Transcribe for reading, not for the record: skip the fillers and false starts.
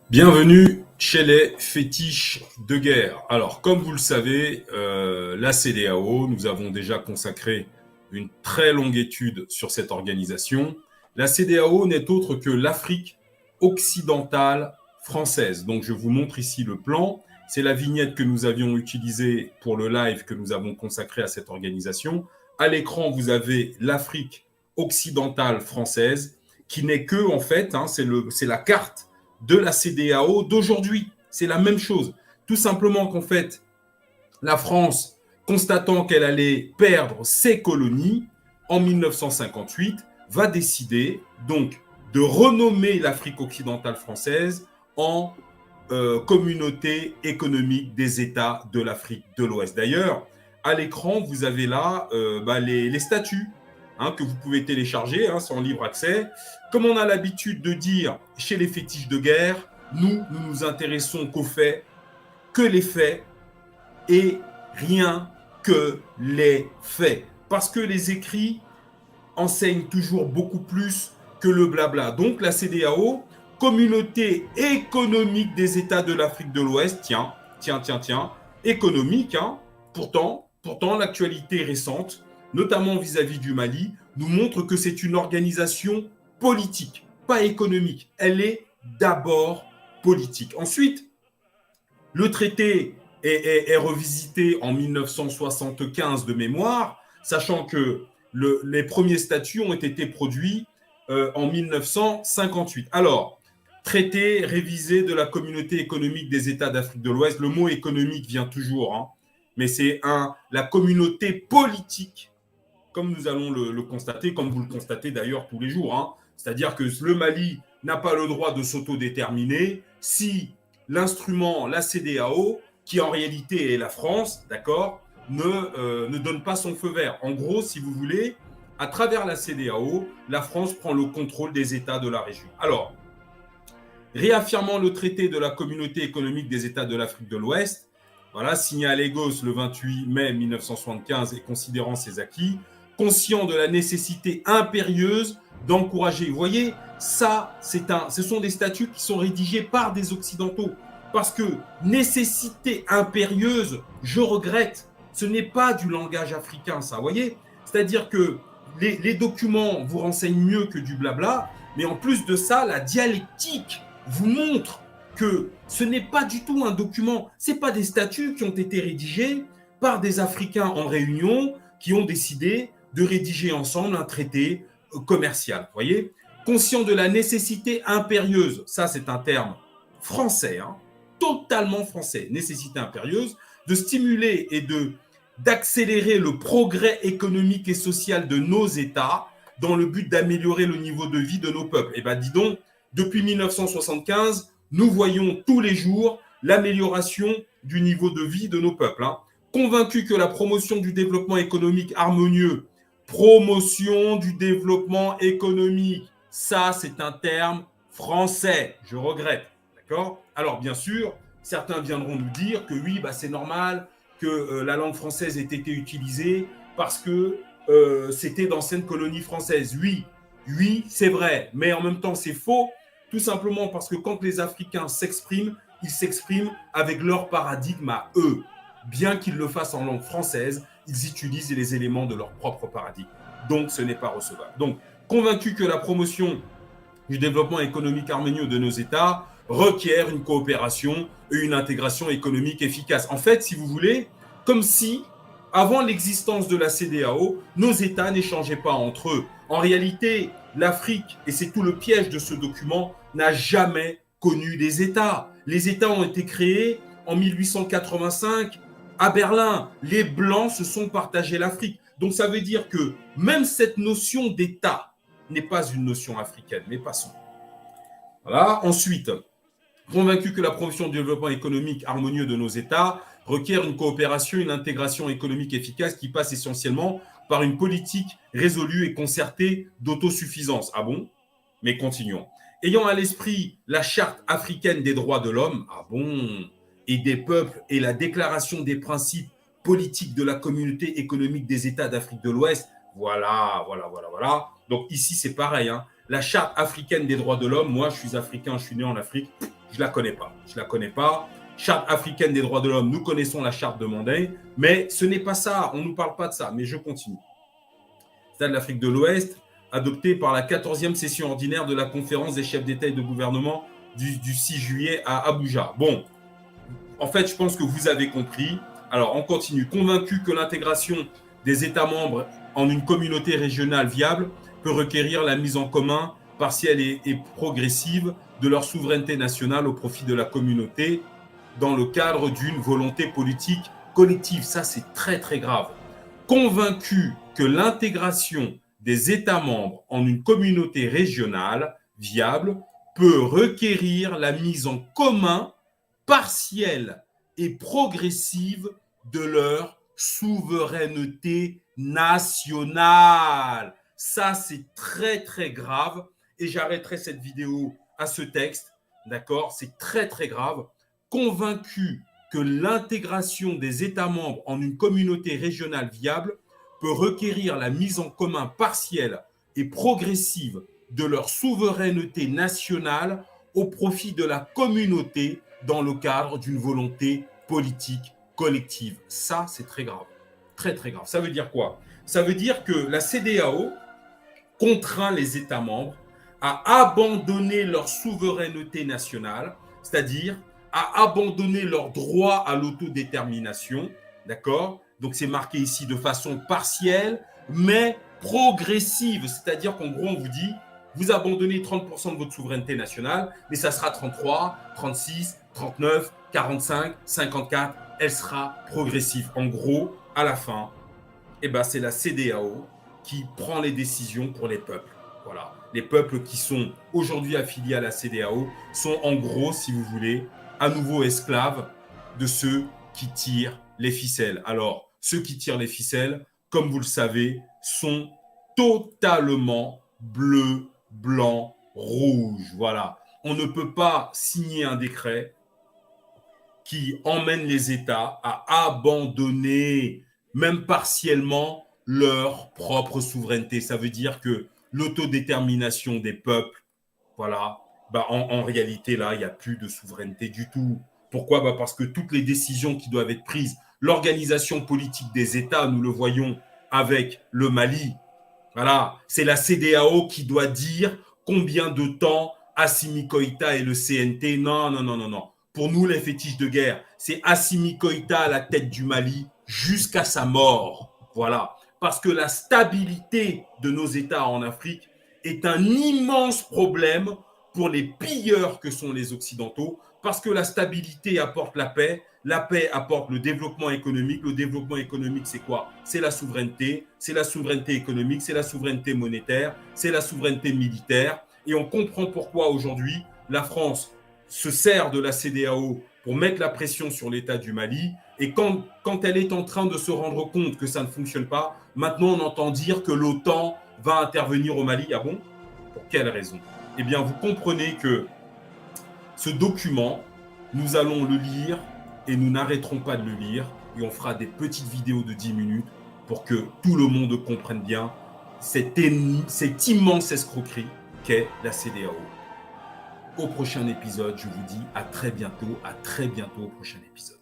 Bienvenue chez les fétiches de guerre. Alors, comme vous le savez, la CEDEAO, nous avons déjà consacré une très longue étude sur cette organisation. La CEDEAO n'est autre que l'Afrique occidentale française. Donc, je vous montre ici le plan. C'est la vignette que nous avions utilisée pour le live que nous avons consacré à cette organisation. À l'écran, vous avez l'Afrique occidentale française, qui n'est que, en fait, c'est la carte de la CEDEAO d'aujourd'hui. C'est la même chose. Tout simplement qu'en fait, la France, constatant qu'elle allait perdre ses colonies en 1958, va décider donc de renommer l'Afrique occidentale française en communauté économique des États de l'Afrique de l'Ouest. D'ailleurs, à l'écran, vous avez là les statuts que vous pouvez télécharger, sans libre accès. Comme on a l'habitude de dire chez les fétiches de guerre, nous nous intéressons qu'aux faits, que les faits et rien que les faits. Parce que les écrits enseignent toujours beaucoup plus que le blabla. Donc la CEDEAO, communauté économique des États de l'Afrique de l'Ouest, tiens, économique, pourtant, l'actualité récente, notamment vis-à-vis du Mali, nous montre que c'est une organisation politique, pas économique. Elle est d'abord politique. Ensuite, le traité est revisité en 1975 de mémoire, sachant que les premiers statuts ont été produits en 1958. Alors, traité révisé de la communauté économique des États d'Afrique de l'Ouest, le mot économique vient toujours, mais c'est la communauté politique, comme nous allons le constater, comme vous le constatez d'ailleurs tous les jours. C'est-à-dire que le Mali n'a pas le droit de s'autodéterminer si l'instrument, la CEDEAO, qui en réalité est la France, d'accord, ne donne pas son feu vert. En gros, si vous voulez, à travers la CEDEAO, la France prend le contrôle des États de la région. Alors, réaffirmant le traité de la communauté économique des États de l'Afrique de l'Ouest, voilà, signé à Lagos le 28 mai 1975 et considérant ses acquis, conscient de la nécessité impérieuse d'encourager. Vous voyez, ce sont des statuts qui sont rédigés par des Occidentaux. Parce que nécessité impérieuse, je regrette, ce n'est pas du langage africain, ça, vous voyez. C'est-à-dire que les documents vous renseignent mieux que du blabla, mais en plus de ça, la dialectique vous montre que ce n'est pas du tout un document, ce n'est pas des statuts qui ont été rédigés par des Africains en réunion qui ont décidé de rédiger ensemble un traité commercial. Vous voyez, conscient de la nécessité impérieuse, ça c'est un terme français, totalement français, nécessité impérieuse, de stimuler et d'accélérer le progrès économique et social de nos États dans le but d'améliorer le niveau de vie de nos peuples. Eh bien, dis donc, depuis 1975, nous voyons tous les jours l'amélioration du niveau de vie de nos peuples. Convaincus que la promotion du développement économique harmonieux, promotion du développement économique, ça c'est un terme français, je regrette, d'accord? Alors bien sûr, certains viendront nous dire que oui, c'est normal que la langue française ait été utilisée parce que c'était d'anciennes colonies françaises. Oui, c'est vrai, mais en même temps c'est faux, tout simplement parce que quand les Africains s'expriment, ils s'expriment avec leur paradigme à eux. Bien qu'ils le fassent en langue française, ils utilisent les éléments de leur propre paradigme. Donc, ce n'est pas recevable. Donc, convaincu que la promotion du développement économique harmonieux de nos États requiert une coopération et une intégration économique efficace. En fait, si vous voulez, comme si, avant l'existence de la CEDEAO, nos États n'échangeaient pas entre eux. En réalité, l'Afrique, et c'est tout le piège de ce document, n'a jamais connu des États. Les États ont été créés en 1885 à Berlin. Les Blancs se sont partagés l'Afrique. Donc ça veut dire que même cette notion d'État n'est pas une notion africaine, mais passons. Voilà. Ensuite, convaincu que la promotion du développement économique harmonieux de nos États requiert une coopération, une intégration économique efficace qui passe essentiellement par une politique résolue et concertée d'autosuffisance. Ah bon? Mais continuons. Ayant à l'esprit la charte africaine des droits de l'homme, ah bon, et des peuples et la déclaration des principes politiques de la communauté économique des États d'Afrique de l'Ouest, voilà. Donc ici, c'est pareil. La charte africaine des droits de l'homme, moi, je suis africain, je suis né en Afrique, Je la connais pas. Je la connais pas. Charte africaine des droits de l'homme, nous connaissons la charte de Mandé, mais ce n'est pas ça. On ne nous parle pas de ça. Mais je continue. État de l'Afrique de l'Ouest, adopté par la 14e session ordinaire de la conférence des chefs d'État et de gouvernement du 6 juillet à Abuja. Bon, en fait, je pense que vous avez compris. Alors, on continue. Convaincu que l'intégration des États membres en une communauté régionale viable peut requérir la mise en commun partielle et progressive de leur souveraineté nationale au profit de la communauté dans le cadre d'une volonté politique collective. Ça, c'est très, très grave. Convaincu que l'intégration des États membres en une communauté régionale viable peut requérir la mise en commun partielle et progressive de leur souveraineté nationale. Ça, c'est très, très grave. Et j'arrêterai cette vidéo à ce texte. D'accord? C'est très, très grave. Convaincu que l'intégration des États membres en une communauté régionale viable peut requérir la mise en commun partielle et progressive de leur souveraineté nationale au profit de la communauté dans le cadre d'une volonté politique collective. Ça, c'est très grave. Très, très grave. Ça veut dire quoi? Ça veut dire que la CEDEAO contraint les États membres à abandonner leur souveraineté nationale, c'est-à-dire à abandonner leur droit à l'autodétermination, d'accord? Donc c'est marqué ici de façon partielle, mais progressive, c'est-à-dire qu'en gros on vous dit, vous abandonnez 30% de votre souveraineté nationale, mais ça sera 33, 36, 39, 45, 54, elle sera progressive. En gros, à la fin, eh ben, c'est la CEDEAO qui prend les décisions pour les peuples. Voilà. Les peuples qui sont aujourd'hui affiliés à la CEDEAO sont en gros, si vous voulez, à nouveau esclaves de ceux qui tirent les ficelles. Alors, ceux qui tirent les ficelles, comme vous le savez, sont totalement bleus, blancs, rouges. Voilà. On ne peut pas signer un décret qui emmène les États à abandonner, même partiellement, leur propre souveraineté. Ça veut dire que l'autodétermination des peuples, voilà, en réalité, là, il n'y a plus de souveraineté du tout. Pourquoi? Parce que toutes les décisions qui doivent être prises, l'organisation politique des États, nous le voyons avec le Mali, voilà, c'est la CEDEAO qui doit dire combien de temps Assimi Goïta et le CNT. Non, non, non, non, non. Pour nous, les fétiches de guerre, c'est Assimi Goïta à la tête du Mali jusqu'à sa mort. Voilà. Parce que la stabilité de nos États en Afrique est un immense problème pour les pilleurs que sont les Occidentaux, parce que la stabilité apporte la paix apporte le développement économique. Le développement économique, c'est quoi? C'est la souveraineté économique, c'est la souveraineté monétaire, c'est la souveraineté militaire. Et on comprend pourquoi aujourd'hui, la France se sert de la CEDEAO pour mettre la pression sur l'État du Mali. Et quand elle est en train de se rendre compte que ça ne fonctionne pas, maintenant on entend dire que l'OTAN va intervenir au Mali. Ah bon? Pour quelle raison? Eh bien, vous comprenez que ce document, nous allons le lire et nous n'arrêterons pas de le lire. Et on fera des petites vidéos de 10 minutes pour que tout le monde comprenne bien cette immense escroquerie qu'est la CEDEAO. Au prochain épisode, je vous dis à très bientôt au prochain épisode.